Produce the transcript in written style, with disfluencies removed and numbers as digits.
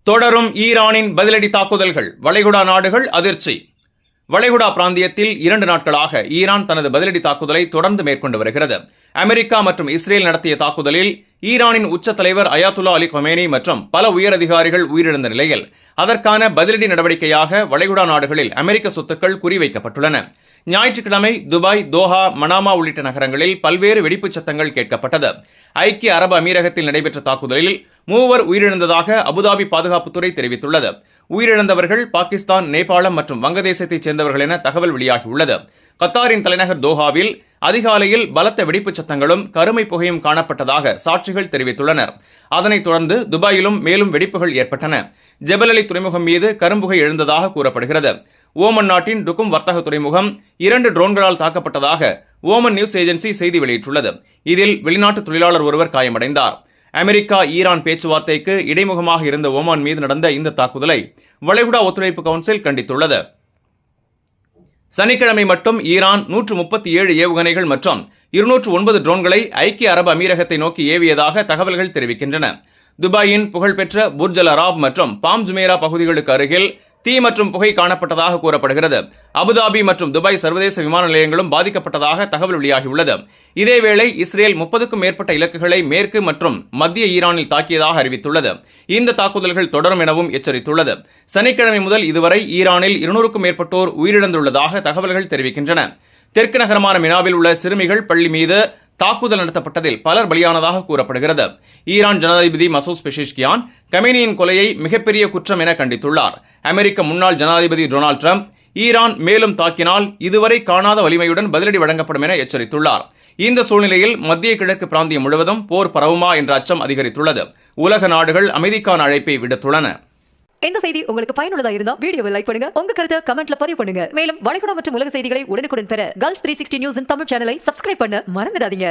தொடரும் ஈரானின் பதிலடி தாக்குதல்கள். வளைகுடா நாடுகள் அதிர்ச்சி. வளைகுடா பிராந்தியத்தில் 2 நாட்களாக ஈரான் தனது பதிலடி தாக்குதலை தொடர்ந்து மேற்கொண்டு வருகிறது. அமெரிக்கா மற்றும் இஸ்ரேல் நடத்திய தாக்குதலில் ஈரானின் உச்ச தலைவர் அயாத்துல்லா அலி கொமேனி மற்றும் பல உயரதிகாரிகள் உயிரிழந்த நிலையில் அதற்கான பதிலடி நடவடிக்கையாக வளைகுடா நாடுகளில் அமெரிக்க சொத்துக்கள் குறிவைக்கப்பட்டுள்ளன. ஞாயிற்றுக்கிழமை துபாய், தோஹா, மனாமா உள்ளிட்ட நகரங்களில் பல்வேறு வெடிப்புச் சத்தங்கள் கேட்கப்பட்டது. ஐக்கிய அரபு அமீரகத்தில் நடைபெற்ற தாக்குதலில் 3 உயிரிழந்ததாக அபுதாபி பாதுகாப்புத்துறை தெரிவித்துள்ளது. உயிரிழந்தவர்கள் பாகிஸ்தான், நேபாளம் மற்றும் வங்கதேசத்தைச் சேர்ந்தவர்கள் என தகவல் வெளியாகியுள்ளது. கத்தாரின் தலைநகர் தோஹாவில் அதிகாலையில் பலத்த வெடிப்புச் சத்தங்களும் கருமை புகையும் காணப்பட்டதாக சாட்சிகள் தெரிவித்துள்ளனர். அதனைத் தொடர்ந்து துபாயிலும் மேலும் வெடிப்புகள் ஏற்பட்டன. ஜெபல் அலி துறைமுகம் மீது கரும்புகை எழுந்ததாக கூறப்படுகிறது. ஓமன் நாட்டின் டுகும் வர்த்தக துறைமுகம் 2 ட்ரோன்களால் தாக்கப்பட்டதாக ஓமன் நியூஸ் ஏஜென்சி செய்தி வெளியிட்டுள்ளது. இதில் வெளிநாட்டு தொழிலாளர் ஒருவர் காயமடைந்தார். அமெரிக்கா ஈரான் பேச்சுவார்த்தைக்கு இடைமுகமாக இருந்த ஓமான் மீது நடந்த இந்த தாக்குதலை வளைகுடா ஒத்துழைப்பு கவுன்சில் கண்டித்துள்ளது. சனிக்கிழமை மட்டும் ஈரான் 137 ஏவுகணைகள் மற்றும் 209 ட்ரோன்களை ஐக்கிய அரபு அமீரகத்தை நோக்கி ஏவியதாக தகவல்கள் தெரிவிக்கின்றன. துபாயின் புகழ்பெற்ற புர்ஜ் அல் அராப் மற்றும் பாம் ஜுமேரா பகுதிகளுக்கு அருகில் தீ மற்றும் புகை காணப்பட்டதாக கூறப்படுகிறது. அபுதாபி மற்றும் துபாய் சர்வதேச விமான நிலையங்களும் பாதிக்கப்பட்டதாக தகவல் வெளியாகியுள்ளது. இதேவேளை இஸ்ரேல் 30க்கும் மேற்பட்ட இலக்குகளை மேற்கு மற்றும் மத்திய ஈரானில் தாக்கியதாக அறிவித்துள்ளது. இந்த தாக்குதல்கள் தொடரும் எனவும் எச்சரித்துள்ளது. சனிக்கிழமை முதல் இதுவரை ஈரானில் 200க்கும் மேற்பட்டோர் உயிரிழந்துள்ளதாக தகவல்கள் தெரிவிக்கின்றன. தெற்கு நகரமான மினாவில் உள்ள சிறுமிகள் பள்ளி மீது தாக்குதல் நடத்தப்பட்டதில் பலர் பலியானதாக கூறப்படுகிறது. ஈரான் ஜனாதிபதி மசூத் பெஷிஷ்கியான் கமேனியின் கொலையை மிகப்பெரிய குற்றம் என கண்டித்துள்ளார். அமெரிக்க முன்னாள் ஜனாதிபதி டொனால்டு டிரம்ப் ஈரான் மேலும் தாக்கினால் இதுவரை காணாத வலிமையுடன் பதிலடி வழங்கப்படும் என எச்சரித்துள்ளார். இந்த சூழ்நிலையில் மத்திய கிழக்கு பிராந்தியம் முழுவதும் போர் பரவுமா என்ற அச்சம் அதிகரித்துள்ளது. உலக நாடுகள் அமைதிக்கான அழைப்பை விடுத்துள்ளன. இந்த செய்தி உங்களுக்கு பயனுள்ளதா இருந்தா வீடியோவை லைக் பண்ணுங்க, உங்க கருத்தை கமெண்ட்ல பதிவு பண்ணுங்க. மேலும் வளைகுடா மற்றும் உலக செய்திகளை உடனுக்குடன் பெற Gulf 360 நியூஸின் தமிழ் சேனலை சப்ஸ்கிரைப் பண்ண மறந்துடாதீங்க.